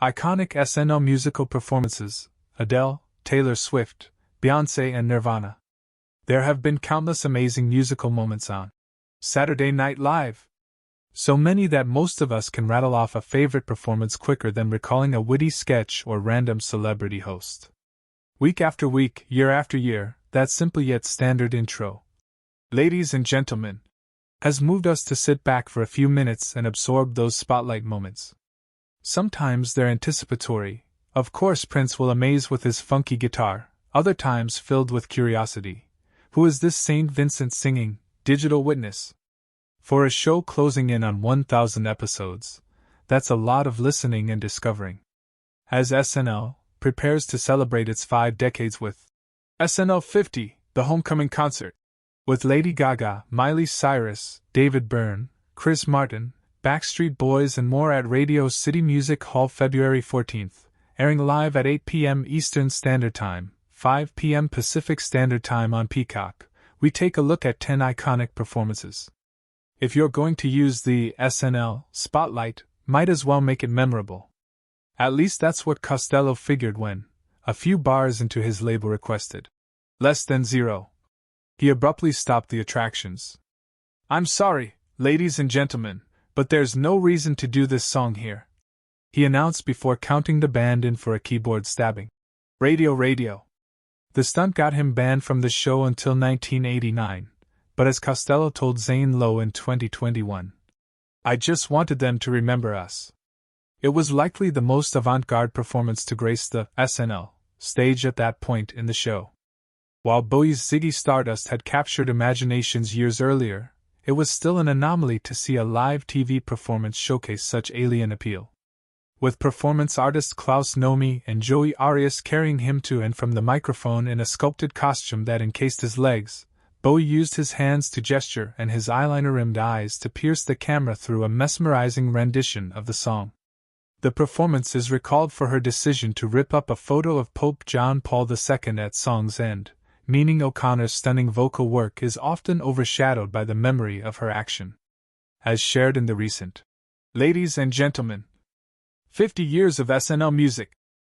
Iconic SNL musical performances: Adele, Taylor Swift, Beyonce and Nirvana. There have been countless amazing musical moments on Saturday Night Live. So many that most of us can rattle off a favorite performance quicker than recalling a witty sketch or random celebrity host. Week after week, year after year, that simple yet standard intro, ladies and gentlemen, has moved us to sit back for a few minutes and absorb those spotlight moments. Sometimes they're anticipatory. Of course, Prince will amaze with his funky guitar, other times filled with curiosity. Who is this Saint Vincent singing, digital witness? For a show closing in on 1,000 episodes, that's a lot of listening and discovering. As SNL prepares to celebrate its 5 decades with SNL 50, the Homecoming Concert, with Lady Gaga, Miley Cyrus, David Byrne, Chris Martin, Backstreet Boys and more at Radio City Music Hall February 14th, airing live at 8 p.m. Eastern Standard Time, 5 p.m. Pacific Standard Time on Peacock, we take a look at 10 iconic performances. If you're going to use the SNL spotlight, might as well make it memorable. At least that's what Costello figured when, a few bars into his label requested less than 0. He abruptly stopped the attractions. "I'm sorry, ladies and gentlemen, but there's no reason to do this song here," he announced before counting the band in for a keyboard stabbing. Radio. The stunt got him banned from the show until 1989, but as Costello told Zane Lowe in 2021, "I just wanted them to remember us." It was likely the most avant-garde performance to grace the SNL stage at that point in the show. While Bowie's Ziggy Stardust had captured imaginations years earlier, it was still an anomaly to see a live TV performance showcase such alien appeal. With performance artists Klaus Nomi and Joey Arias carrying him to and from the microphone in a sculpted costume that encased his legs, Bowie used his hands to gesture and his eyeliner-rimmed eyes to pierce the camera through a mesmerizing rendition of the song. The performance is recalled for her decision to rip up a photo of Pope John Paul II at song's end, meaning O'Connor's stunning vocal work is often overshadowed by the memory of her action. As shared in the recent Ladies and Gentlemen, 50 Years of SNL Music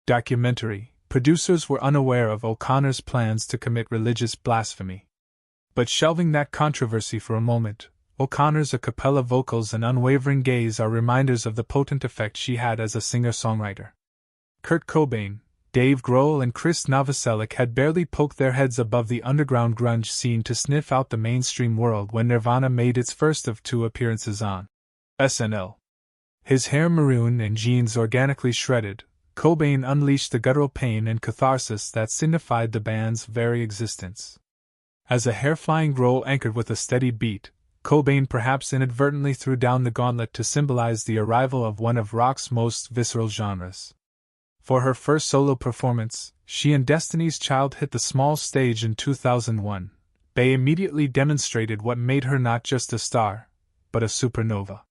documentary, producers were unaware of O'Connor's plans to commit religious blasphemy. But shelving that controversy for a moment, O'Connor's a cappella vocals and unwavering gaze are reminders of the potent effect she had as a singer-songwriter. Kurt Cobain, Dave Grohl and Chris Novoselic had barely poked their heads above the underground grunge scene to sniff out the mainstream world when Nirvana made its first of 2 appearances on SNL. His hair maroon and jeans organically shredded, Cobain unleashed the guttural pain and catharsis that signified the band's very existence. As a hair-flying Grohl anchored with a steady beat, Cobain perhaps inadvertently threw down the gauntlet to symbolize the arrival of one of rock's most visceral genres. For her first solo performance, she and Destiny's Child hit the small stage in 2001. Bey immediately demonstrated what made her not just a star, but a supernova.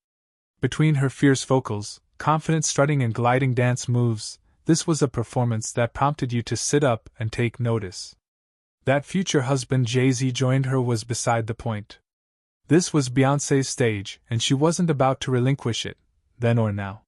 Between her fierce vocals, confident strutting and gliding dance moves, this was a performance that prompted you to sit up and take notice. That future husband Jay-Z joined her was beside the point. This was Beyoncé's stage, and she wasn't about to relinquish it, then or now.